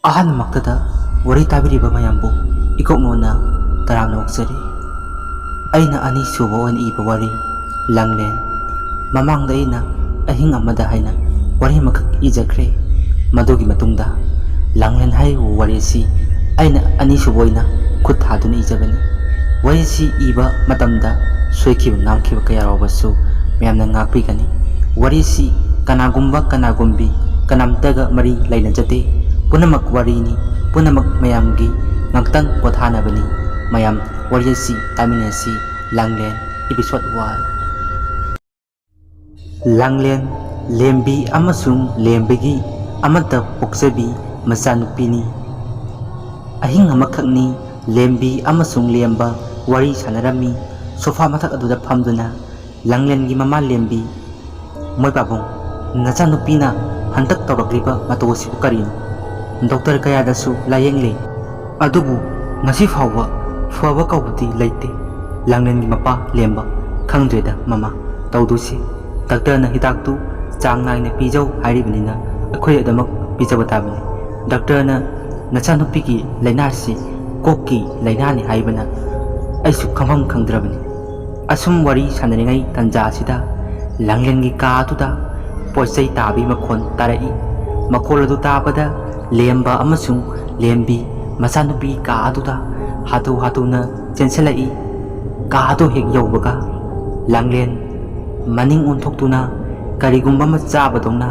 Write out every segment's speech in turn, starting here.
ꯑꯍꯥꯟꯕꯃꯛꯇꯗ ꯋꯥꯔꯤ ꯇꯥꯕꯤꯔꯤꯕ ꯃꯌꯥꯝꯕꯨ ꯏꯀꯣꯛꯅꯣꯅ ꯇꯔꯥꯝꯅ ꯑꯣꯛꯆꯔꯤ꯫ ꯑꯩꯅ ꯑꯅꯤꯁꯨꯕ ꯑꯣꯏꯅ ꯏꯕ ꯋꯥꯔꯤ ꯂꯥꯡꯂꯦꯟ꯫ ꯃꯃꯥꯡꯗ ꯑꯩꯅ ꯑꯍꯤꯡ ꯑꯃꯗ ꯍꯥꯏꯅ ꯋꯥꯔꯤ ꯑꯃꯈꯛ ꯏꯖꯈ꯭ꯔꯦ꯫ ꯃꯗꯨꯒꯤ ꯃꯇꯨꯡꯗ ꯂꯥꯡꯂꯦꯟ ꯍꯥꯏꯔꯤꯕ ꯋꯥꯔꯤ ꯑꯁꯤ ꯑꯩꯅ ꯑꯅꯤꯁꯨꯕ ꯑꯣꯏꯅ ꯈꯨꯠ ꯊꯥꯗꯨꯅ ꯏꯖꯕꯅꯤ꯫ ꯋꯥꯔꯤꯁꯤ ꯏꯕ ꯃꯇꯝꯗ ꯁꯣꯏꯈꯤꯕ ꯉꯥꯝꯈꯤꯕ ꯀꯌꯥ ꯌꯥꯎꯔꯕꯁꯨ ꯃꯌꯥꯝꯅ ꯉꯥꯛꯄꯤꯒꯅꯤ꯫ ꯋꯥꯔꯤꯁꯤ ꯀꯅꯥꯒꯨꯝꯕ ꯀꯅꯥꯒꯨꯝꯕꯤ ꯀꯅꯥꯝꯇꯒ ꯃꯔꯤ ꯂꯩꯅꯖꯗꯦ꯫ ꯄꯨꯝꯅꯃꯛ ꯋꯥꯔꯤꯅꯤ, ꯄꯨꯝꯅꯃꯛ ꯃꯌꯥꯝꯒꯤ ꯉꯥꯛꯇꯪ ꯄꯣꯊꯥꯅꯕꯅꯤ꯫ ꯃꯌꯥꯝ ꯋꯥꯔꯤ ꯑꯁꯤ ꯇꯥꯃꯤꯟꯅꯁꯤ꯫ ꯂꯥꯡꯂꯦꯟ episode 1꯫ ꯂꯥꯡꯂꯦꯟ ꯂꯦꯝꯕꯤ ꯑꯃꯁꯨꯡ ꯂꯦꯝꯕꯒꯤ ꯑꯃꯠꯇ ꯄꯣꯛꯆꯕꯤ ꯃꯆꯥꯅꯨꯄꯤꯅꯤ꯫ ꯑꯍꯤꯡ ꯑꯃꯈꯛꯅꯤ ꯂꯦꯝꯕꯤ ꯑꯃꯁꯨꯡ ꯂꯦꯝꯕ ꯋꯥꯔꯤ ꯁꯥꯟꯅꯔꯝꯃꯤ ꯁꯣꯐꯥ ꯃꯊꯛ ꯑꯗꯨꯗ ꯐꯝꯗꯨꯅ꯫ ꯂꯥꯡꯂꯦꯟꯒꯤ ꯃꯃꯥ ꯂꯦꯝꯕꯤ: ꯃꯣꯏ ꯄꯥꯕꯨꯡ, ꯅꯆꯥꯅꯨꯄꯤꯅ ꯍꯟꯗꯛ ꯇꯧꯔꯛꯂꯤꯕ ꯃꯇꯧ ꯑꯁꯤꯕꯨ ꯀꯔꯤꯅꯣ? ꯗꯣꯛꯇꯔ ꯀꯌꯥꯗꯁꯨ ꯂꯥꯌꯦꯡꯂꯦ, ꯑꯗꯨꯕꯨ ꯉꯁꯤ ꯐꯥꯎꯕ ꯐꯕ ꯀꯧꯕꯗꯤ ꯂꯩꯇꯦ꯫ ꯂꯥꯡꯂꯦꯟꯒꯤ ꯃꯄꯥ ꯂꯦꯝꯕ: ꯈꯪꯗ꯭ꯔꯦꯗ ꯃꯃꯥ ꯇꯧꯗꯣꯏꯁꯤ꯫ ꯗꯥꯛꯇꯔꯅ ꯍꯤꯗꯥꯛꯇꯨ ꯆꯥꯡ ナꯏꯅ ꯄꯤꯖꯧ ꯍꯥꯏꯔꯤꯕꯅꯤꯅ ꯑꯩꯈꯣꯏ ꯑꯗꯨꯃꯛ ꯄꯤꯖꯕ ꯇꯥꯕꯅꯤ꯫ ꯗꯥꯛꯇꯔꯅ ꯅꯆꯥꯅꯨꯄꯤꯒꯤ ꯂꯥꯏꯅꯥꯁꯤ ꯀꯣꯛꯀꯤ ꯂꯥꯏꯅꯥꯅꯤ ꯍꯥꯏꯕꯅ ꯑꯩꯁꯨ ꯈꯪꯐꯝ ꯈꯪꯗ꯭ꯔꯕꯅꯤ꯫ ꯑꯁꯨꯝ ꯋꯥꯔꯤ ꯁꯥꯟꯅꯔꯤꯉꯩ ꯇꯥꯟꯖꯥ ꯑꯁꯤꯗ ꯂꯥꯡꯂꯦꯟꯒꯤ ꯀꯥ ꯑꯗꯨꯗ ꯄꯣꯠꯆꯩ ꯇꯥꯕꯤ ꯃꯈꯣꯟ ꯇꯥꯔꯛꯏ꯫ ꯃꯈꯣꯜ ꯑꯗꯨ ꯇꯥꯕꯗ ꯂꯦꯝꯕ ꯑꯃꯁꯨꯡ ꯂꯦꯝꯕꯤ ꯃꯆꯥꯅꯨꯄꯤ ꯀꯥ ꯑꯗꯨꯗ ꯍꯥꯊꯨ ꯍꯥꯊꯨꯅ ꯆꯦꯟꯁꯤꯜꯂꯛꯏ꯫ ꯀꯥ ꯑꯗꯨ ꯍꯦꯛ ꯌꯧꯕꯒ ꯂꯥꯡꯂꯦꯟ ꯃꯅꯤꯡ ꯑꯣꯟꯊꯣꯛꯇꯨꯅ ꯀꯔꯤꯒꯨꯝꯕ ꯑꯃ ꯆꯥꯕꯗꯧꯅ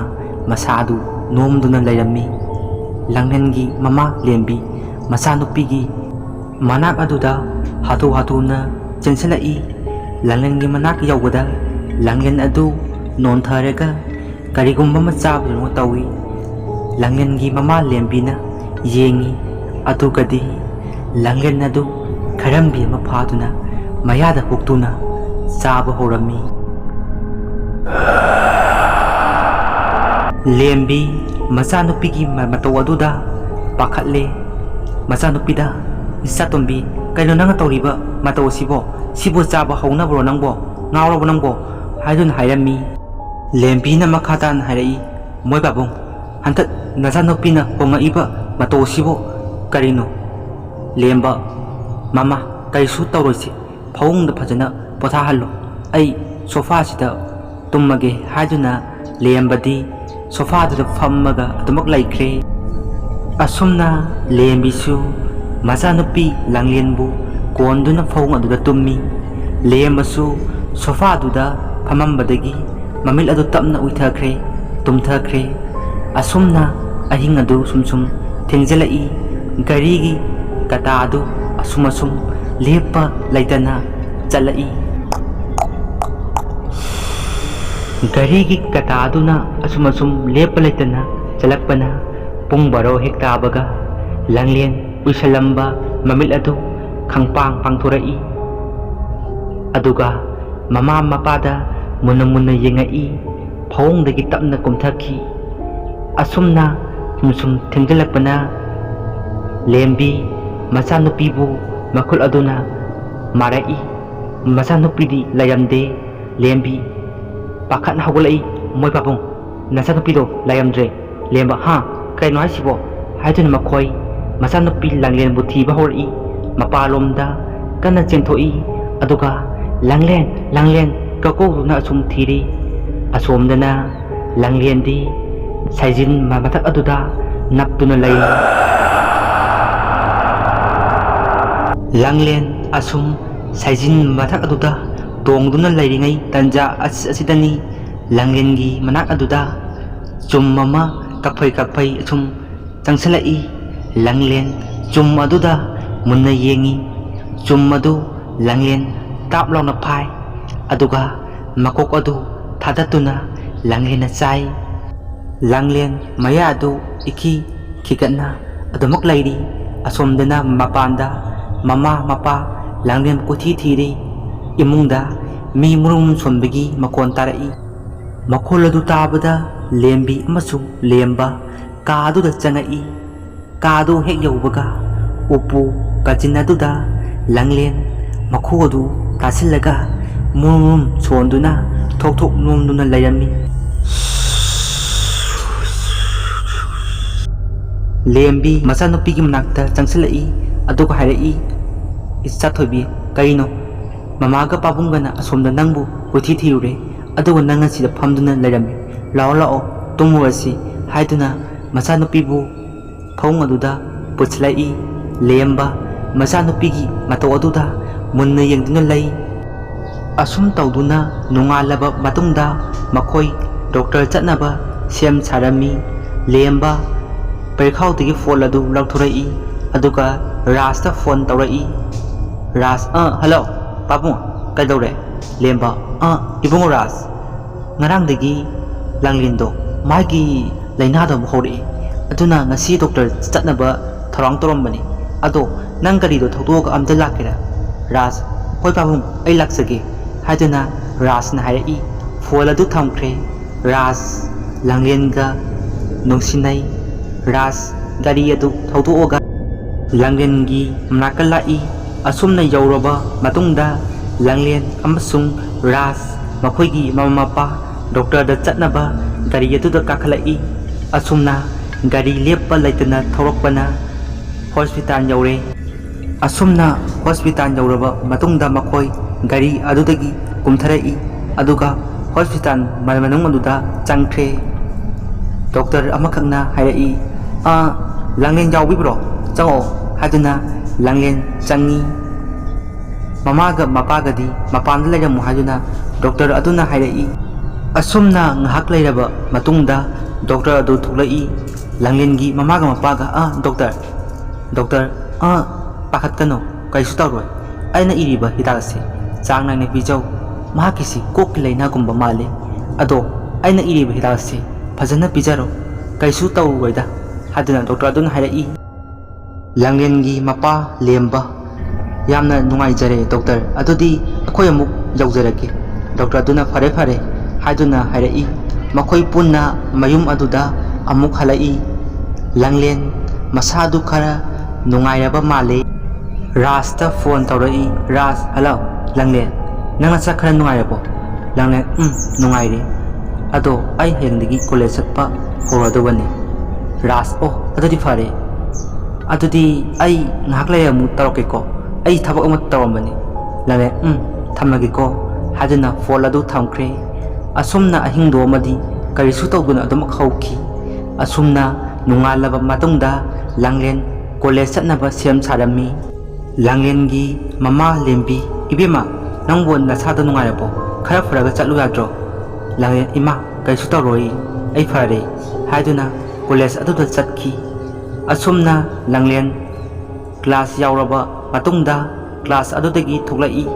ꯃꯁꯥ ꯑꯗꯨ ꯅꯣꯝꯗꯨꯅ ꯂꯩꯔꯝꯃꯤ꯫ ꯂꯥꯡꯂꯦꯟꯒꯤ ꯃꯃꯥ ꯂꯦꯝꯕꯤ ꯃꯆꯥꯅꯨꯄꯤꯒꯤ ꯃꯅꯥꯛ ꯑꯗꯨꯗ ꯍꯥꯊꯨ ꯍꯥꯊꯨꯅ ꯆꯦꯟꯁꯤꯜꯂꯛꯏ꯫ ꯂꯥꯡꯂꯦꯟꯒꯤ ꯃꯅꯥꯛ ꯌꯧꯕꯗ ꯂꯥꯡꯂꯦꯟ ꯑꯗꯨ ꯅꯣꯟꯊꯔꯒ ꯀꯔꯤꯒꯨꯝꯕ ꯑꯃ ꯆꯥꯕꯗꯧꯅ ꯇꯧꯏ꯫ ꯂꯥꯡꯂꯦꯟꯒꯤ ꯃꯃꯥ ꯂꯦꯝꯕꯤꯅ ꯌꯦꯡꯉꯤ, ꯑꯗꯨꯒꯗꯤ ꯂꯥꯡꯂꯦꯟ ꯑꯗꯨ ꯈꯔꯝꯕꯤ ꯑꯃ ꯐꯥꯗꯨꯅ ꯃꯌꯥꯗ ꯍꯨꯛꯇꯨꯅ ꯆꯥꯕ ꯍꯧꯔꯝꯃꯤ꯫ ꯂꯦꯝꯕꯤ ꯃꯆꯥꯅꯨꯄꯤꯒꯤ ꯃꯇꯧ ꯑꯗꯨꯗ ꯄꯥꯈꯠꯂꯦ꯫ ꯃꯆꯥꯅꯨꯄꯤꯗ: ꯏꯆꯥꯇꯣꯝꯕꯤ, ꯀꯩꯅꯣ ꯅꯪꯅ ꯇꯧꯔꯤꯕ ꯃꯇꯧ ꯑꯁꯤꯕꯣ? ꯁꯤꯕꯨ ꯆꯥꯕ ꯍꯧꯅꯕ꯭ꯔꯣ ꯅꯪꯕꯣ? ꯉꯥꯎꯔꯕꯣ ꯅꯪꯕꯣ? ꯍꯥꯏꯗꯨꯅ ꯍꯥꯏꯔꯝꯃꯤ꯫ ꯂꯦꯝꯕꯤꯅ ꯃꯈꯥ ꯇꯥꯅ ꯍꯥꯏꯔꯛꯏ: ꯃꯣꯏ ꯄꯥꯕꯨꯡ, ꯍꯟꯗꯛ ꯅꯆꯥꯅꯨꯄꯤꯅ ꯍꯣꯡꯉꯛꯏꯕ ꯃꯇꯧ ꯑꯁꯤꯕꯨ ꯀꯔꯤꯅꯣ? ꯂꯦꯝꯕ: ꯃꯃꯥ, ꯀꯔꯤꯁꯨ ꯇꯧꯔꯣꯏꯁꯦ, ꯐꯃꯨꯡꯗ ꯐꯖꯅ ꯄꯣꯊꯥꯍꯜꯂꯣ, ꯑꯩ ꯁꯣꯐꯥꯁꯤꯗ ꯇꯨꯝꯃꯒꯦ ꯍꯥꯏꯗꯨꯅ ꯂꯦꯝꯕꯗꯤ ꯁꯣꯐꯥꯗꯨꯗ ꯐꯝꯃꯒ ꯑꯗꯨꯃꯛ ꯂꯩꯈ꯭ꯔꯦ꯫ ꯑꯁꯨꯝꯅ ꯂꯦꯝꯕꯤꯁꯨ ꯃꯆꯥꯅꯨꯄꯤ ꯂꯥꯡꯂꯦꯟꯕꯨ ꯀꯣꯟꯗꯨꯅ ꯐꯃꯨꯡ ꯑꯗꯨꯗ ꯇꯨꯝꯃꯤ꯫ ꯂꯦꯝꯕꯁꯨ ꯁꯣꯐꯥꯗꯨꯗ ꯐꯝꯃꯝꯕꯗꯒꯤ ꯃꯃꯤꯠ ꯑꯗꯨ ꯇꯞꯅ ꯎꯏꯊꯈ꯭ꯔꯦ, ꯇꯨꯝꯊꯈ꯭ꯔꯦ꯫ ꯑꯁꯨꯝꯅ ꯑꯍꯤꯡ ꯑꯗꯨ ꯁꯨꯝ ꯊꯦꯡꯖꯤꯜꯂꯛꯏ꯫ ꯒꯥꯔꯤꯒꯤ ꯀꯇꯥ ꯑꯗꯨ ꯑꯁꯨꯝ ꯂꯦꯞꯄ ꯂꯩꯇꯅ ꯆꯠꯂꯛꯏ꯫ ꯒꯥꯔꯤꯒꯤ ꯀꯇꯥ ꯑꯗꯨꯅ ꯑꯁꯨꯝ ꯂꯦꯞꯄ ꯂꯩꯇꯅ ꯆꯠꯂꯛꯄꯅ ꯄꯨꯡ 12 ꯍꯦꯛ ꯇꯥꯕꯒ ꯂꯥꯡꯂꯦꯟ ꯎꯏꯁꯜꯂꯝꯕ ꯃꯃꯤꯠ ꯑꯗꯨ ꯈꯪꯄꯥꯡ ꯄꯥꯡꯊꯣꯔꯛꯏ꯫ ꯑꯗꯨꯒ ꯃꯃꯥ ꯃꯄꯥꯗ ꯃꯨꯟꯅ ꯌꯦꯡꯉꯛꯏ꯫ ꯐꯃꯨꯡꯗꯒꯤ ꯇꯞꯅ ꯀꯨꯝꯊꯈꯤ꯫ ꯑꯁꯨꯝꯅ ꯁꯨꯝ ꯊꯦꯡꯖꯤꯜꯂꯛꯄꯅ ꯂꯦꯝꯕꯤ ꯃꯆꯥꯅꯨꯄꯤꯕꯨ ꯃꯈꯨꯠ ꯑꯗꯨꯅ ꯃꯥꯔꯛꯏ꯫ ꯃꯆꯥꯅꯨꯄꯤꯗꯤ ꯂꯩꯔꯝꯗꯦ꯫ ꯂꯦꯝꯕꯤ ꯄꯥꯈꯠꯅ ꯍꯧꯒꯠꯂꯛꯏ: ꯃꯣꯏ ꯄꯥꯕꯨꯡ, ꯅꯆꯥꯅꯨꯄꯤꯗꯣ ꯂꯩꯔꯝꯗ꯭ꯔꯦ꯫ ꯂꯦꯝꯕ: ꯍꯥ? ꯀꯩꯅꯣ ꯍꯥꯏꯁꯤꯕꯣ? ꯍꯥꯏꯗꯨꯅ ꯃꯈꯣꯏ ꯃꯆꯥꯅꯨꯄꯤ ꯂꯥꯡꯂꯦꯟꯕꯨ ꯊꯤꯕ ꯍꯧꯔꯛꯏ꯫ ꯃꯄꯥꯟꯂꯣꯝꯗ ꯀꯟꯅ ꯆꯦꯟꯊꯣꯛꯏ꯫ ꯑꯗꯨꯒ ꯂꯥꯡꯂꯦꯟ ꯀꯧꯀꯧꯗꯨꯅ ꯑꯁꯨꯝ ꯊꯤꯔꯤ꯫ ꯑꯁꯣꯝꯗꯅ ꯂꯥꯡꯂꯦꯟꯗꯤ ꯁꯥꯏꯖꯤꯟ ꯃꯊꯛ ꯑꯗꯨꯗ ꯅꯞꯇꯨꯅ ꯂꯩꯔꯤ꯫ ꯂꯥꯡꯂꯦꯟ ꯑꯁꯨꯝ ꯁꯥꯏꯖꯤꯟ ꯃꯊꯛ ꯑꯗꯨꯗ ꯇꯣꯡꯗꯨꯅ ꯂꯩꯔꯤꯉꯩ ꯇꯥꯟꯖꯥ ꯑꯁꯤꯗꯅꯤ ꯂꯥꯡꯂꯦꯟꯒꯤ ꯃꯅꯥꯛ ꯑꯗꯨꯗ ꯆꯨꯝ ꯑꯃ ꯀꯛꯐꯩ ꯑꯁꯨꯝ ꯆꯪꯁꯤꯜꯂꯛꯏ꯫ ꯂꯥꯡꯂꯦꯟ ꯆꯨꯝ ꯑꯗꯨꯗ ꯃꯨꯟꯅ ꯌꯦꯡꯉꯤ꯫ ꯆꯨꯝ ꯑꯗꯨ ꯂꯥꯡꯂꯦꯟ ꯇꯥꯞ ꯂꯥꯎꯅ ꯐꯥꯏ, ꯑꯗꯨꯒ ꯃꯀꯣꯛ ꯑꯗꯨ ꯊꯥꯗꯠꯇꯨꯅ ꯂꯥꯡꯂꯦꯟꯅ ꯆꯥꯏ꯫ ꯂꯥꯡꯂꯦꯟ ꯃꯌꯥ ꯑꯗꯨ ꯏꯈꯤ ꯈꯤꯒꯠꯅ ꯑꯗꯨꯃꯛ ꯂꯩꯔꯤ꯫ ꯑꯁꯣꯝꯗꯅ ꯃꯄꯥꯟꯗ ꯃꯃꯥ ꯃꯄꯥ ꯂꯥꯡꯂꯦꯟꯕꯨ ꯀꯣꯏꯊꯤ ꯊꯤꯔꯤ꯫ ꯏꯃꯨꯡꯗ ꯃꯤ ꯃꯔꯨꯝ ꯁꯣꯟꯕꯒꯤ ꯃꯈꯣꯟ ꯇꯥꯔꯛꯏ꯫ ꯃꯈꯣꯜ ꯑꯗꯨ ꯇꯥꯕꯗ ꯂꯦꯝꯕꯤ ꯑꯃꯁꯨꯡ ꯂꯦꯝꯕ ꯀꯥ ꯑꯗꯨꯗ ꯆꯪꯉꯛꯏ꯫ ꯀꯥ ꯑꯗꯨ ꯍꯦꯛ ꯌꯧꯕꯒ ꯎꯄꯨ ꯀꯥꯆꯤꯟ ꯑꯗꯨꯗ ꯂꯥꯡꯂꯦꯟ ꯃꯈꯨ ꯑꯗꯨ ꯇꯥꯁꯤꯜꯂꯒ ꯃꯔꯨꯝ ꯁꯣꯟꯗꯨꯅ ꯊꯣꯛ ꯅꯣꯝꯗꯨꯅ ꯂꯩꯔꯝꯃꯤ꯫ ꯂꯦꯝꯕꯤ ꯃꯆꯥꯅꯨꯄꯤꯒꯤ ꯃꯅꯥꯛꯇ ꯆꯪꯁꯤꯜꯂꯛꯏ ꯑꯗꯨꯒ ꯍꯥꯏꯔꯛꯏ, ꯏꯆꯥꯊꯣꯏꯕꯤ ꯀꯔꯤꯅꯣ? ꯃꯃꯥꯒ ꯄꯥꯕꯨꯡꯒꯅ ꯑꯁꯣꯝꯗ ꯅꯪꯕꯨ ꯀꯣꯏꯊꯤ ꯊꯤꯔꯨꯔꯦ ꯑꯗꯨꯒ ꯅꯪ ꯑꯁꯤꯗ ꯐꯝꯗꯨꯅ ꯂꯩꯔꯝꯃꯤ, ꯂꯥꯛꯑꯣ ꯂꯥꯛꯑꯣ ꯇꯨꯝꯃꯨꯔꯁꯤ ꯍꯥꯏꯗꯨꯅ ꯃꯆꯥꯅꯨꯄꯤꯕꯨ ꯐꯃꯨꯡ ꯑꯗꯨꯗ ꯄꯨꯁꯤꯜꯂꯛꯏ꯫ ꯂꯦꯝꯕ ꯃꯆꯥꯅꯨꯄꯤꯒꯤ ꯃꯇꯧ ꯑꯗꯨꯗ ꯃꯨꯟꯅ ꯌꯦꯡꯗꯨꯅ ꯂꯩ꯫ ꯑꯁꯨꯝ ꯇꯧꯗꯨꯅ ꯅꯣꯡꯉꯥꯜꯂꯕ ꯃꯇꯨꯡꯗ ꯃꯈꯣꯏ ꯗꯣꯛꯇꯔ ꯆꯠꯅꯕ ꯁꯦꯝ ꯁꯥꯔꯝꯃꯤ꯫ ꯂꯦꯝꯕ ꯄꯔꯤꯈꯥꯎꯗꯒꯤ ꯐꯣꯟ ꯑꯗꯨ ꯂꯧꯊꯣꯔꯛꯏ ꯑꯗꯨꯒ ꯔꯥꯖꯇ ꯐꯣꯟ ꯇꯧꯔꯛꯏ꯫ ꯔꯥꯖ, ꯍꯜꯂꯣ ꯄꯥꯕꯨꯡ, ꯀꯩꯗꯧꯔꯦ? ꯂꯦꯝꯕ, ꯏꯕꯨꯡꯉꯣ ꯔꯥꯖ, ꯉꯔꯥꯡꯗꯒꯤ ꯂꯥꯡꯂꯦꯟꯗꯣ ꯃꯥꯒꯤ ꯂꯥꯏꯅꯥꯗꯣ ꯑꯃꯨꯛ ꯍꯧꯔꯛꯏ, ꯑꯗꯨꯅ ꯉꯁꯤ ꯗꯣꯛꯇꯔ ꯆꯠꯅꯕ ꯊꯧꯔꯥꯡ ꯇꯧꯔꯝꯕꯅꯤ, ꯑꯗꯣ ꯅꯪ ꯒꯥꯔꯤꯗꯣ ꯊꯧꯗꯣꯛꯑꯒ ꯑꯝꯇ ꯂꯥꯛꯀꯦꯔꯥ? ꯔꯥꯖ, ꯍꯣꯏ ꯄꯥꯕꯨꯡ ꯑꯩ ꯂꯥꯛꯆꯒꯦ ꯍꯥꯏꯗꯨꯅ ꯔꯥꯖꯅ ꯍꯥꯏꯔꯛꯏ꯫ ꯐꯣꯟ ꯑꯗꯨ ꯊꯝꯈ꯭ꯔꯦ꯫ ꯔꯥꯖ ꯂꯥꯡꯂꯦꯟꯒ ꯅꯨꯡꯁꯤꯅꯩ꯫ ꯔꯥꯖ ꯒꯥꯔꯤ ꯑꯗꯨ ꯊꯧꯗꯣꯛꯑꯒ ꯂꯥꯡꯂꯦꯟꯒꯤ ꯃꯅꯥꯛꯇ ꯂꯥꯛꯏ꯫ ꯑꯁꯨꯝꯅ ꯌꯧꯔꯕ ꯃꯇꯨꯡꯗ ꯂꯥꯡꯂꯦꯟ ꯑꯃꯁꯨꯡ ꯔꯥꯖ ꯃꯈꯣꯏꯒꯤ ꯃꯃꯥ ꯃꯄꯥ ꯗꯣꯛꯇꯔꯗ ꯆꯠꯅꯕ ꯒꯥꯔꯤ ꯑꯗꯨꯗ ꯀꯥꯈꯠꯂꯛꯏ꯫ ꯑꯁꯨꯝꯅ ꯒꯥꯔꯤ ꯂꯦꯞꯄ ꯂꯩꯇꯅ ꯊꯧꯔꯛꯄꯅ ꯍꯣꯁꯄꯤꯇꯥꯜ ꯌꯧꯔꯦ꯫ ꯑꯁꯨꯝꯅ ꯍꯣꯁꯄꯤꯇꯥꯜ ꯌꯧꯔꯕ ꯃꯇꯨꯡꯗ ꯃꯈꯣꯏ ꯒꯥꯔꯤ ꯑꯗꯨꯗꯒꯤ ꯀꯨꯝꯊꯔꯛꯏ ꯑꯗꯨꯒ ꯍꯣꯁꯄꯤꯇꯥꯜ ꯃꯅꯨꯡ ꯑꯗꯨꯗ ꯆꯪꯈ꯭ꯔꯦ꯫ ꯗꯣꯛꯇꯔ ꯑꯃꯈꯛꯅ ꯍꯥꯏꯔꯛꯏ, ꯂꯥꯡꯂꯦꯟ ꯌꯥꯎꯕꯤꯕ꯭ꯔꯣ? ꯆꯪꯉꯛꯑꯣ ꯍꯥꯏꯗꯨꯅ ꯂꯥꯡꯂꯦꯟ ꯆꯪꯉꯤ꯫ ꯃꯃꯥꯒ ꯃꯄꯥꯒꯗꯤ ꯃꯄꯥꯟꯗ ꯂꯩꯔꯝꯃꯨ ꯍꯥꯏꯗꯨꯅ ꯗꯣꯛꯇꯔ ꯑꯗꯨꯅ ꯍꯥꯏꯔꯛꯏ꯫ ꯑꯁꯨꯝꯅ ꯉꯥꯏꯍꯥꯛ ꯂꯩꯔꯕ ꯃꯇꯨꯡꯗ ꯗꯣꯛꯇꯔ ꯑꯗꯨ ꯊꯣꯛꯂꯛꯏ꯫ ꯂꯥꯡꯂꯦꯟꯒꯤ ꯃꯃꯥꯒ ꯃꯄꯥꯒ, ꯗꯣꯛꯇꯔ, ꯄꯥꯈꯠꯀꯅꯨ, ꯀꯔꯤꯁꯨ ꯇꯧꯔꯣꯏ, ꯑꯩꯅ ꯏꯔꯤꯕ ꯍꯤꯗꯥꯛ ꯑꯁꯤ ꯆꯥꯡ ꯅꯥꯏꯅ ꯄꯤꯖꯧ, ꯃꯍꯥꯛꯀꯤꯁꯤ ꯀꯣꯛꯀꯤ ꯂꯥꯏꯅꯥꯒꯨꯝꯕ ꯃꯥꯜꯂꯤ, ꯑꯗꯣ ꯑꯩꯅ ꯏꯔꯤꯕ ꯍꯤꯗꯥꯛ ꯑꯁꯤ ꯐꯖꯅ ꯄꯤꯖꯔꯣ, ꯀꯩꯁꯨ ꯇꯧꯔꯣꯏꯗ ꯍꯥꯏꯗꯨꯅ ꯗꯣꯛꯇꯔ ꯑꯗꯨꯅ ꯍꯥꯏꯔꯛꯏ꯫ ꯂꯥꯡꯂꯦꯟꯒꯤ ꯃꯄꯥ ꯂꯦꯝꯕ, ꯌꯥꯝꯅ ꯅꯨꯡꯉꯥꯏꯖꯔꯦ ꯗꯣꯛꯇꯔ, ꯑꯗꯨꯗꯤ ꯑꯩꯈꯣꯏ ꯑꯃꯨꯛ ꯌꯧꯖꯔꯒꯦ꯫ ꯗꯣꯛꯇꯔ ꯑꯗꯨꯅ ꯐꯔꯦ ꯐꯔꯦ ꯍꯥꯏꯗꯨꯅ ꯍꯥꯏꯔꯛꯏ꯫ ꯃꯈꯣꯏ ꯄꯨꯟꯅ ꯃꯌꯨꯝ ꯑꯗꯨꯗ ꯑꯃꯨꯛ ꯍꯜꯂꯛꯏ꯫ ꯂꯥꯡꯂꯦꯟ ꯃꯁꯥꯗꯨ ꯈꯔ ꯅꯨꯡꯉꯥꯏꯔꯕ ꯃꯥꯜꯂꯦ꯫ ꯔꯥꯖꯇ ꯐꯣꯟ ꯇꯧꯔꯛꯏ꯫ ꯔꯥꯖ, ꯍꯜꯂꯣ ꯂꯥꯡꯂꯦꯟ, ꯅꯪ ꯅꯁꯥ ꯈꯔ ꯅꯨꯡꯉꯥꯏꯔꯕꯣ? ꯂꯥꯡꯂꯦꯟ, ꯅꯨꯡꯉꯥꯏꯔꯦ, ꯑꯗꯣ ꯑꯩ ꯍꯌꯦꯡꯗꯒꯤ ꯀꯣꯂꯦꯖ ꯆꯠꯄ ꯍꯧꯔꯗꯧꯕꯅꯤ꯫ ꯔꯥꯖ, ꯑꯗꯨꯗꯤ ꯐꯔꯦ, ꯑꯗꯨꯗꯤ ꯑꯩ ꯉꯥꯏꯍꯥꯛ ꯂꯩꯔ ꯑꯃꯨꯛ ꯇꯧꯔꯛꯀꯦꯀꯣ, ꯑꯩ ꯊꯕꯛ ꯑꯃ ꯇꯧꯔꯝꯕꯅꯤ꯫ ꯂꯥꯡꯂꯦꯟ, ꯊꯝꯃꯒꯦꯀꯣ ꯍꯥꯏꯗꯨꯅ ꯐꯣꯟ ꯑꯗꯨ ꯊꯝꯈ꯭ꯔꯦ꯫ ꯑꯁꯨꯝꯅ ꯑꯍꯤꯡꯗꯣ ꯑꯃꯗꯤ ꯀꯔꯤꯁꯨ ꯇꯧꯗꯨꯅ ꯑꯗꯨꯃꯛ ꯍꯧꯈꯤ꯫ ꯑꯁꯨꯝꯅ ꯅꯣꯡꯉꯥꯜꯂꯕ ꯃꯇꯨꯡꯗ ꯂꯥꯡꯂꯦꯟ ꯀꯣꯂꯦꯖ ꯆꯠꯅꯕ ꯁꯦꯝ ꯁꯥꯔꯝꯃꯤ꯫ ꯂꯥꯡꯂꯦꯟꯒꯤ ꯃꯃꯥ ꯂꯦꯝꯕꯤ, ꯏꯕꯦꯝꯃ ꯅꯪꯕꯨ ꯅꯁꯥꯗ ꯅꯨꯡꯉꯥꯏꯔꯕꯣ? ꯈꯔ ꯐꯔꯒ ꯆꯠꯂꯨ ꯌꯥꯗ꯭ꯔꯣ? ꯂꯥꯡꯂꯦꯟ, ꯏꯃꯥ ꯀꯔꯤꯁꯨ ꯇꯧꯔꯣꯏ, ꯑꯩ ꯐꯔꯦ ꯍꯥꯏꯗꯨꯅ ꯀꯣꯂꯦꯖ ꯑꯗꯨꯗ ꯆꯠꯈꯤ꯫ ꯑꯁꯨꯝꯅ ꯂꯥꯡꯂꯦꯟ ꯀ꯭ꯂꯥꯁ ꯌꯥꯎꯔꯕ ꯃꯇꯨꯡꯗ ꯀ꯭ꯂꯥꯁ ꯑꯗꯨꯗꯒꯤ ꯊꯣꯛꯂꯛꯏ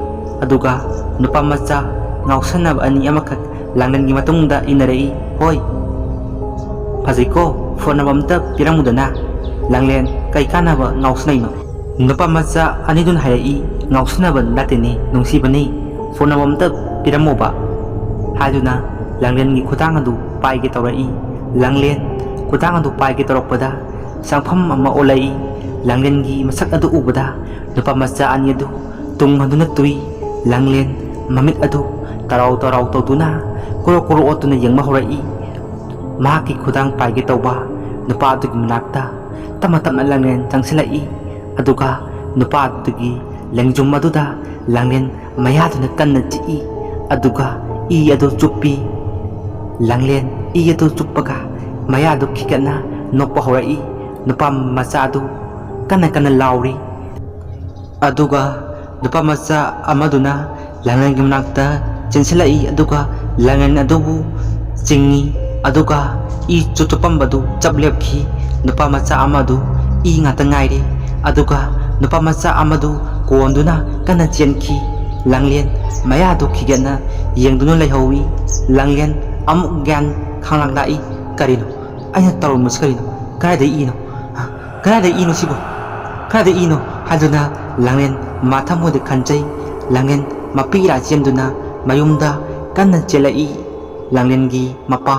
ꯑꯗꯨꯒ ꯅꯨꯄꯥ ꯃꯆꯥ ꯉꯥꯎꯁꯟꯅꯕ ꯑꯅꯤ ꯑꯃꯈꯛ ꯂꯥꯡꯂꯦꯟꯒꯤ ꯃꯇꯨꯡꯗ ꯏꯟꯅꯔꯛꯏ꯫ ꯍꯣꯏ, ꯐꯖꯩꯀꯣ, ꯐꯣꯟ ꯅꯝꯕꯔ ꯑꯝꯇ ꯄꯤꯔꯝꯃꯨꯗꯅ꯫ ꯂꯥꯡꯂꯦꯟ, ꯀꯩ ꯀꯥꯟꯅꯕ ꯉꯥꯎꯁꯟꯅꯩꯅꯣ? ꯅꯨꯄꯥ ꯃꯆꯥ ꯑꯅꯤꯗꯨꯅ ꯍꯥꯏꯔꯛꯏ꯫ ꯉꯥꯎꯁꯟꯅꯕ ꯅꯠꯇꯦꯅꯦ, ꯅꯨꯡꯁꯤꯕꯅꯤ, ꯐꯣꯟ ꯅꯝꯕꯔ ꯑꯝꯇ ꯄꯤꯔꯝꯃꯣꯕ ꯍꯥꯏꯗꯨꯅ ꯂꯥꯡꯂꯦꯟꯒꯤ ꯈꯨꯗꯥꯡ ꯑꯗꯨ ꯄꯥꯏꯒꯦ ꯇꯧꯔꯛꯏ꯫ ꯂꯥꯡꯂꯦꯟ ꯈꯨꯗꯥꯡ ꯑꯗꯨ ꯄꯥꯏꯒꯦ ꯇꯧꯔꯛꯄꯗ ꯆꯪꯐꯝ ꯑꯃ ꯑꯣꯜꯂꯛꯏ꯫ ꯂꯥꯡꯂꯦꯟꯒꯤ ꯃꯁꯛ ꯑꯗꯨ ꯎꯕꯗ ꯅꯨꯄꯥ ꯃꯆꯥ ꯑꯅꯤ ꯑꯗꯨ ꯇꯨꯡꯍꯟꯗꯨꯅ ꯇꯨꯏ꯫ ꯂꯥꯡꯂꯦꯟ ꯃꯃꯤꯠ ꯑꯗꯨ ꯇꯔꯥꯎ ꯇꯔꯥꯎ ꯇꯧꯗꯨꯅ ꯀꯣꯔꯣ ꯀꯣꯔꯣ ꯑꯣꯠꯇꯨꯅ ꯌꯦꯡꯕ ꯍꯧꯔꯛꯏ꯫ ꯃꯍꯥꯛꯀꯤ ꯈꯨꯗꯥꯡ ꯄꯥꯏꯒꯦ ꯇꯧꯕ ꯅꯨꯄꯥ ꯑꯗꯨꯒꯤ ꯃꯅꯥꯛꯇ ꯇꯞꯅ ꯇꯞꯅ ꯂꯥꯡꯂꯦꯟ ꯆꯪꯁꯤꯜꯂꯛꯏ ꯑꯗꯨꯒ ꯅꯨꯄꯥ ꯑꯗꯨꯒꯤ ꯂꯦꯡꯖꯨꯝ ꯑꯗꯨꯗ ꯂꯥꯡꯂꯦꯟ ꯃꯌꯥꯗꯨꯅ ꯀꯟꯅ ꯆꯤꯛꯏ ꯑꯗꯨꯒ ꯏ ꯑꯗꯨ ꯆꯨꯞꯄꯤ꯫ ꯂꯥꯡꯂꯦꯟ ꯏ ꯑꯗꯨ ꯆꯨꯞꯄꯒ ꯃꯌꯥꯗꯨ ꯈꯤꯒꯠꯅ ꯅꯣꯛꯄ ꯍꯧꯔꯛꯏ꯫ ꯅꯨꯄꯥ ꯃꯆꯥ ꯑꯗꯨ ꯀꯟꯅ ꯀꯟꯅ ꯂꯥꯎꯔꯤ ꯑꯗꯨꯒ ꯅꯨꯄꯥ ꯃꯆꯥ ꯑꯃꯗꯨꯅ ꯂꯥꯡꯂꯦꯟꯒꯤ ꯃꯅꯥꯛꯇ ꯆꯦꯟꯁꯤꯜꯂꯛꯏ ꯑꯗꯨꯒ ꯂꯥꯡꯂꯦꯟ ꯑꯗꯨꯕꯨ ꯆꯤꯡꯏ ꯑꯗꯨꯒ ꯏ ꯆꯨꯞꯄꯝꯕꯗꯨ ꯆꯞ ꯂꯦꯞꯈꯤ꯫ ꯅꯨꯄꯥ ꯃꯆꯥ ꯑꯃꯗꯨ ꯏ ꯉꯥꯛꯇ ꯉꯥꯏꯔꯦ ꯑꯗꯨꯒ ꯅꯨꯄꯥ ꯃꯆꯥ ꯑꯃꯗꯨ ꯀꯣꯟꯗꯨꯅ ꯀꯟꯅ ꯆꯦꯟꯈꯤ꯫ ꯂꯥꯡꯂꯦꯟ ꯃꯌꯥꯗꯨ ꯈꯤꯒꯠꯅ ꯌꯦꯡꯗꯨꯅ ꯂꯩꯍꯧꯏ꯫ ꯂꯥꯡꯂꯦꯟ ꯑꯃꯨꯛ ꯒ꯭ꯌꯥꯟ ꯈꯥꯡꯂꯛꯏ꯫ ꯀꯔꯤꯅꯣ ꯑꯩꯅ ꯇꯧꯔꯝꯕꯁꯤ? ꯀꯔꯤꯅꯣ? ꯀꯗꯥꯏꯗꯒꯤ ꯏꯅꯣ? ꯀꯗꯥꯏꯗꯒꯤ ꯏꯅꯣ ꯁꯤꯕꯨ? ꯀꯗꯥꯏꯗꯒꯤ ꯏꯅꯣ ꯍꯥꯏꯗꯨꯅ ꯂꯥꯡꯂꯦꯟ ꯃꯊꯃꯣꯏꯗ ꯈꯟꯖꯩ꯫ ꯂꯥꯡꯂꯦꯟ ꯃꯄꯤꯔꯥ ꯆꯦꯟꯗꯨꯅ ꯃꯌꯨꯝꯗ ꯀꯟꯅ ꯆꯦꯜꯂꯛꯏ꯫ ꯂꯥꯡꯂꯦꯟꯒꯤ ꯃꯄꯥ,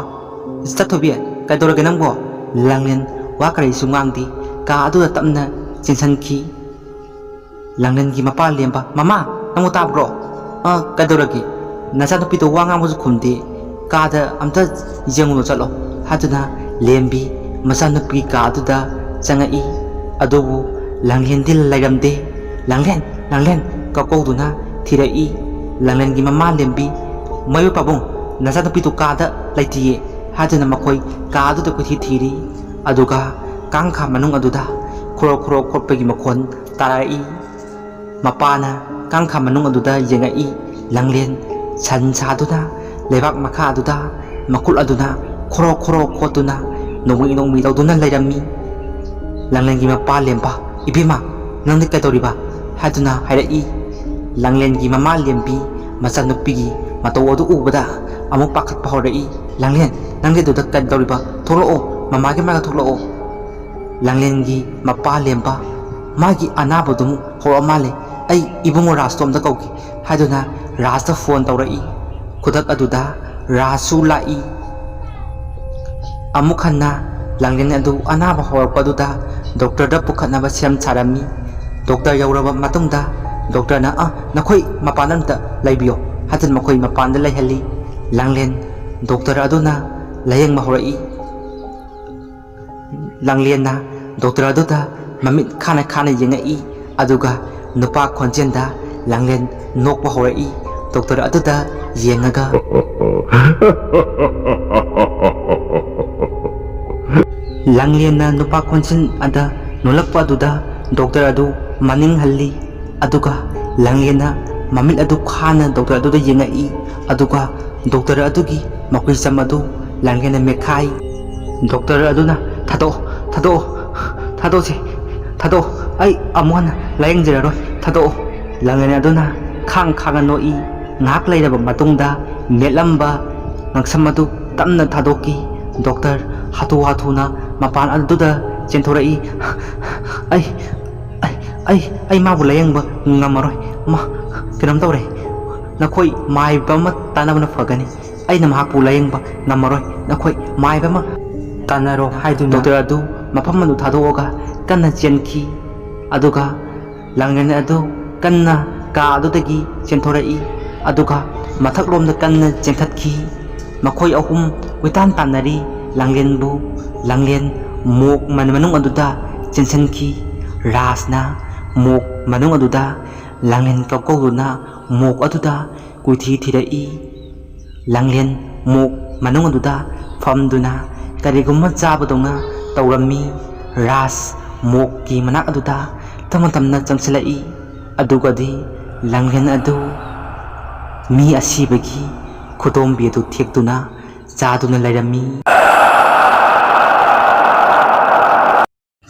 ꯆꯠꯊꯣꯏꯕꯤ ꯀꯩꯗꯧꯔꯒꯦ ꯅꯪꯕꯣ? ꯂꯥꯡꯂꯦꯟ ꯋꯥ ꯀꯔꯤꯁꯨ ꯉꯥꯡꯗꯦ, ꯀꯥ ꯑꯗꯨꯗ ꯇꯞꯅ ꯆꯦꯟꯁꯤꯟꯈꯤ꯫ ꯂꯥꯡꯂꯦꯟꯒꯤ ꯃꯄꯥ ꯂꯦꯝꯕ, ꯃꯃꯥ ꯅꯪꯕꯨ ꯇꯥꯕ꯭ꯔꯣ? ꯀꯩꯗꯧꯔꯒꯦ? ꯅꯆꯥꯅꯨꯄꯤꯗꯣ ꯋꯥ ꯉꯥꯡꯕꯁꯨ ꯈꯨꯝꯗꯦ, ꯀꯥꯗ ꯑꯝꯇ ꯌꯦꯡꯉꯨꯅꯣ ꯆꯠꯂꯣ ꯍꯥꯏꯗꯨꯅ ꯂꯦꯝꯕꯤ ꯃꯆꯥꯅꯨꯄꯤ ꯀꯥ ꯑꯗꯨꯗ ꯆꯪꯉꯛꯏ ꯑꯗꯨꯕꯨ ꯂꯥꯡꯂꯦꯟꯗꯤ ꯂꯩꯔꯝꯗꯦ ꯂꯥꯡꯂꯦꯟ ꯀꯧꯀꯧꯗꯨꯅ ꯊꯤꯔꯛꯏ ꯂꯥꯡꯂꯦꯟꯒꯤ ꯃꯃꯥ ꯂꯦꯝꯕꯤ ꯃꯌꯨ ꯄꯥꯕꯨꯡ ꯅꯆꯥꯅꯨꯄꯤꯗꯨ ꯀꯥꯗ ꯂꯩꯇꯤꯌꯦ ꯍꯥꯏꯗꯨꯅ ꯃꯈꯣꯏ ꯀꯥꯗꯨꯗ ꯀꯣꯏꯊꯤ ꯊꯤꯔꯤ ꯑꯗꯨꯒ ꯀꯥꯡꯈꯥ ꯃꯅꯨꯡ ꯑꯗꯨꯗ ꯈꯣꯔꯣꯛ ꯈꯣꯠꯄꯒꯤ ꯃꯈꯣꯟ ꯇꯥꯔꯛꯏ ꯃꯄꯥꯅ ꯀꯥꯡꯈꯥ ꯃꯅꯨꯡ ꯑꯗꯨꯗ ꯌꯦꯡꯉꯛꯏ ꯂꯥꯡꯂꯦꯟ ꯁꯟ ꯁꯥꯗꯨꯅ ꯂꯩꯕꯥꯛ ꯃꯈꯥ ꯑꯗꯨꯗ ꯃꯈꯨꯠ ꯑꯗꯨꯅ ꯈꯣꯔꯣꯛ ꯈꯣꯠꯇꯨꯅ ꯅꯣꯡꯃꯩ ꯇꯧꯗꯨꯅ ꯂꯩꯔꯝꯃꯤ ꯂꯥꯡꯂꯦꯟꯒꯤ ꯃꯄꯥ ꯂꯦꯝꯕ ꯏꯕꯦꯝꯃ ꯅꯪꯗꯤ ꯀꯩꯗꯧꯔꯤꯕ ꯍꯥꯏꯗꯨꯅ ꯍꯥꯏꯔꯛꯏ ꯂꯥꯡꯂꯦꯟꯒꯤ ꯃꯃꯥ ꯂꯦꯝꯕꯤ ꯃꯆꯥꯅꯨꯄꯤꯒꯤ ꯃꯇꯧ ꯑꯗꯨ ꯎꯕꯗ ꯑꯃꯨꯛ ꯄꯥꯈꯠꯄ ꯍꯧꯔꯛꯏ ꯂꯥꯡꯂꯦꯟ ꯅꯪꯗꯤ ꯑꯗꯨꯗ ꯀꯩꯗꯧꯔꯤꯕ ꯊꯣꯛꯂꯛꯑꯣ ꯃꯃꯥꯒꯤ ꯃꯅꯥꯛꯇ ꯊꯣꯛꯂꯛꯑꯣ ꯂꯥꯡꯂꯦꯟꯒꯤ ꯃꯄꯥ ꯂꯦꯝꯕ ꯃꯥꯒꯤ ꯑꯅꯥꯕꯗꯨꯃꯨꯛ ꯍꯧꯔꯛ ꯃꯥꯜꯂꯦ ꯑꯩ ꯏꯕꯨꯡꯉꯣ ꯔꯥꯖꯇꯣ ꯑꯝꯇ ꯀꯧꯒꯦ ꯍꯥꯏꯗꯨꯅ ꯔꯥꯖꯇ ꯐꯣꯟ ꯇꯧꯔꯛꯏ ꯈꯨꯗꯛ ꯑꯗꯨꯗ ꯔꯥꯖꯁꯨ ꯂꯥꯛꯏ ꯑꯃꯨꯛ ꯍꯟꯅ ꯂꯥꯡꯂꯦꯟ ꯑꯗꯨ ꯑꯅꯥꯕ ꯍꯧꯔꯛꯄꯗꯨꯗ ꯗꯣꯛꯇꯔꯗ ꯄꯨꯈꯠꯅꯕ ꯁꯦꯝ ꯁꯥꯔꯝꯃꯤ ꯗꯣꯛꯇꯔ ꯌꯧꯔꯕ ꯃꯇꯨꯡꯗ ꯗꯣꯛꯇꯔꯅ ꯅꯈꯣꯏ ꯃꯄꯥꯟꯗ ꯑꯝꯇ ꯂꯩꯕꯤꯌꯣ ꯍꯥꯏꯗꯨꯅ ꯃꯈꯣꯏ ꯃꯄꯥꯟꯗ ꯂꯩꯍꯜꯂꯤ ꯂꯥꯡꯂꯦꯟ ꯗꯣꯛꯇꯔ ꯑꯗꯨꯅ ꯂꯥꯌꯦꯡꯕ ꯍꯧꯔꯛꯏ ꯂꯥꯡꯂꯦꯟꯅ ꯗꯣꯛꯇꯔ ꯑꯗꯨꯗ ꯃꯃꯤꯠ ꯈꯥꯅ ꯌꯦꯡꯉꯛꯏ ꯑꯗꯨꯒ ꯅꯨꯄꯥ ꯈꯣꯟꯖꯦꯜꯗ ꯂꯥꯡꯂꯦꯟ ꯅꯣꯛꯄ ꯍꯧꯔꯛꯏ ꯗꯣꯛꯇꯔ ꯑꯗꯨꯗ ꯌꯦꯡꯉꯒ ꯂꯥꯡꯂꯦꯟꯅ ꯅꯨꯄꯥ ꯈꯣꯟꯖꯦꯜ ꯑꯗ ꯅꯣꯛꯂꯛꯄ ꯑꯗꯨꯗ ꯗꯣꯛꯇꯔ ꯑꯗꯨ ꯃꯅꯤꯡ ꯍꯜꯂꯤ ꯑꯗꯨꯒ ꯂꯥꯡꯂꯦꯟꯅ ꯃꯃꯤꯠ ꯑꯗꯨ ꯈꯥꯅ ꯗꯣꯛꯇꯔ ꯑꯗꯨꯗ ꯌꯦꯡꯉꯛꯏ ꯑꯗꯨꯒ ꯗꯣꯛꯇꯔ ꯑꯗꯨꯒꯤ ꯃꯈꯨꯏꯆꯝ ꯑꯗꯨ ꯂꯥꯡꯂꯦꯟꯅ ꯃꯦꯠꯈꯥꯏ ꯗꯣꯛꯇꯔ ꯑꯗꯨꯅ ꯊꯥꯗꯣꯛꯑꯣ ꯑꯩ ꯑꯃꯨꯛ ꯍꯟꯅ ꯂꯥꯌꯦꯡꯖꯔꯔꯣꯏ ꯊꯥꯗꯣꯛꯑꯣ ꯂꯥꯡꯂꯦꯟ ꯑꯗꯨꯅ ꯈꯥꯡꯅ ꯅꯣꯛꯏ ꯉꯥꯏꯍꯥꯛ ꯂꯩꯔꯕ ꯃꯇꯨꯡꯗ ꯃꯦꯠꯂꯝꯕ ꯉꯛꯁꯝ ꯑꯗꯨ ꯇꯞꯅ ꯊꯥꯗꯣꯛꯈꯤ ꯗꯣꯛꯇꯔ ꯍꯥꯊꯨꯅ ꯃꯄꯥꯟ ꯑꯗꯨꯗ ꯆꯦꯟꯊꯣꯔꯛꯏ ꯑꯩ ꯃꯥꯕꯨ ꯂꯥꯌꯦꯡꯕ ꯉꯝꯃꯔꯣꯏ ꯀꯩꯅꯣꯝ ꯇꯧꯔꯦ ꯅꯈꯣꯏ ꯃꯥꯏꯕ ꯑꯃ ꯇꯥꯟꯅꯕꯅ ꯐꯒꯅꯤ ꯑꯩꯅ ꯃꯍꯥꯛꯄꯨ ꯂꯥꯌꯦꯡꯕ ꯉꯝꯃꯔꯣꯏ ꯅꯈꯣꯏ ꯃꯥꯏꯕ ꯑꯃ ꯇꯥꯟꯅꯔꯣ ꯍꯥꯏꯗꯨꯅ ꯗꯣꯛꯇꯔ ꯑꯗꯨ ꯃꯐꯝ ꯑꯗꯨ ꯊꯥꯗꯣꯛꯑꯒ ꯀꯟꯅ ꯆꯦꯟꯈꯤ ꯑꯗꯨꯒ ꯂꯥꯡꯂꯦꯟ ꯑꯗꯨ ꯀꯟꯅ ꯀꯥ ꯑꯗꯨꯗꯒꯤ ꯆꯦꯟꯊꯣꯔꯛꯏ ꯑꯗꯨꯒ ꯃꯊꯛꯂꯣꯝꯗ ꯀꯟꯅ ꯆꯦꯟꯈꯠꯈꯤ ꯃꯈꯣꯏ ꯑꯍꯨꯝ ꯀꯣꯏꯇꯥꯟ ꯇꯥꯟꯅꯔꯤ ꯂꯥꯡꯂꯦꯟ ꯃꯣꯛ ꯃꯅꯨꯡ ꯑꯗꯨꯗ ꯆꯦꯟꯁꯤꯟꯈꯤ ꯔꯥꯖꯅ ꯃꯣꯛ ꯃꯅꯨꯡ ꯑꯗꯨꯗ ꯂꯥꯡꯂꯦꯟ ꯀꯧꯀꯧꯗꯨꯅ ꯃꯣꯛ ꯑꯗꯨꯗ ꯀꯣꯏꯊꯤ ꯊꯤꯔꯛꯏ ꯂꯥꯡꯂꯦꯟ ꯃꯣꯛ ꯃꯅꯨꯡ ꯑꯗꯨꯗ ꯐꯝꯗꯨꯅ ꯀꯔꯤꯒꯨꯝꯕ ꯆꯥꯕꯗꯧꯅ ꯇꯧꯔꯝꯃꯤ ꯔꯥꯖ ꯃꯣꯛꯀꯤ ꯃꯅꯥꯛ ꯑꯗꯨꯗ ꯇꯞꯅ ꯆꯪꯁꯤꯜꯂꯛꯏ ꯑꯗꯨꯒꯗꯤ ꯂꯥꯡꯂꯦꯟ ꯑꯗꯨ ꯃꯤ ꯑꯁꯤꯕꯒꯤ ꯈꯨꯗꯣꯝꯕꯤ ꯑꯗꯨ ꯊꯦꯛꯇꯨꯅ ꯆꯥꯗꯨꯅ ꯂꯩꯔꯝꯃꯤ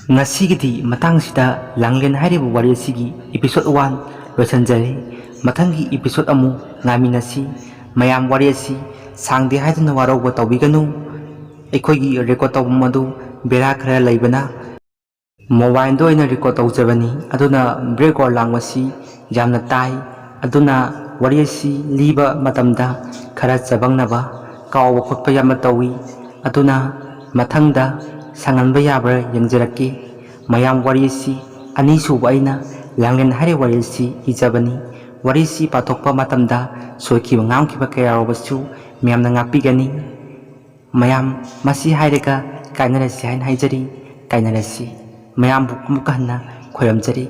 ꯉꯁꯤꯒꯤꯗꯤ ꯃꯇꯥꯡꯁꯤꯗ ꯂꯥꯡꯂꯦꯟ ꯍꯥꯏꯔꯤꯕ ꯋꯥꯔꯤ ꯑꯁꯤꯒꯤ ꯏꯄꯤꯁꯣꯗ 1 ꯂꯣꯏꯁꯤꯟꯖꯔꯦ ꯃꯊꯪꯒꯤ ꯏꯄꯤꯁꯣꯗ ꯑꯃꯨꯛ ꯉꯥꯏꯃꯤꯟꯅꯁꯤ ꯃꯌꯥꯝ ꯋꯥꯔꯤ ꯑꯁꯤ ꯁꯥꯡꯗꯦ ꯍꯥꯏꯗꯨꯅ ꯋꯥꯔꯧꯕ ꯇꯧꯕꯤꯒꯅꯨ ꯑꯩꯈꯣꯏꯒꯤ ꯔꯦꯀꯣꯔꯗ ꯇꯧꯐꯝ ꯑꯗꯨ ꯕꯦꯔꯥ ꯈꯔ ꯂꯩꯕꯅ ꯃꯣꯕꯥꯏꯜꯗ ꯑꯣꯏꯅ ꯔꯦꯀꯣꯔꯗ ꯇꯧꯖꯕꯅꯤ ꯑꯗꯨꯅ ꯕꯦꯛꯒ꯭ꯔꯥꯎꯟ ꯂꯥꯡꯕꯁꯤ ꯌꯥꯝꯅ ꯇꯥꯏ ꯑꯗꯨꯅ ꯋꯥꯔꯤ ꯑꯁꯤ ꯂꯤꯕ ꯃꯇꯝꯗ ꯈꯔ ꯆꯕꯪꯅꯕ ꯀꯥꯎꯕ ꯈꯣꯠꯄ ꯌꯥꯝꯅ ꯇꯧꯏ ꯑꯗꯨꯅ ꯃꯊꯪꯗ ꯁꯪꯍꯟꯕ ꯌꯥꯕ꯭ꯔꯥ ꯌꯦꯡꯖꯔꯛꯀꯦ ꯃꯌꯥꯝ ꯋꯥꯔꯤ ꯑꯁꯤ ꯑꯅꯤꯁꯨꯕ ꯑꯩꯅ ꯂꯥꯡꯂꯦꯟ ꯍꯥꯏꯔꯤꯕ ꯋꯥꯔꯤ ꯑꯁꯤ ꯏꯖꯕꯅꯤ ꯋꯥꯔꯤ ꯑꯁꯤ ꯄꯥꯊꯣꯛꯄ ꯃꯇꯝꯗ ꯁꯣꯏꯈꯤꯕ ꯉꯥꯝꯈꯤꯕ ꯀꯌꯥ ꯌꯥꯎꯔꯕꯁꯨ ꯃꯌꯥꯝꯅ ꯉꯥꯛꯄꯤꯒꯅꯤ ꯃꯌꯥꯝ ꯃꯁꯤ ꯍꯥꯏꯔꯒ ꯀꯥꯏꯅꯔꯁꯤ ꯍꯥꯏꯅ ꯍꯥꯏꯖꯔꯤ ꯀꯥꯏꯅꯔꯁꯤ ꯃꯌꯥꯝꯕꯨ ꯑꯃꯨꯛꯀ ꯍꯟꯅ ꯈꯣꯏꯔꯝꯖꯔꯤ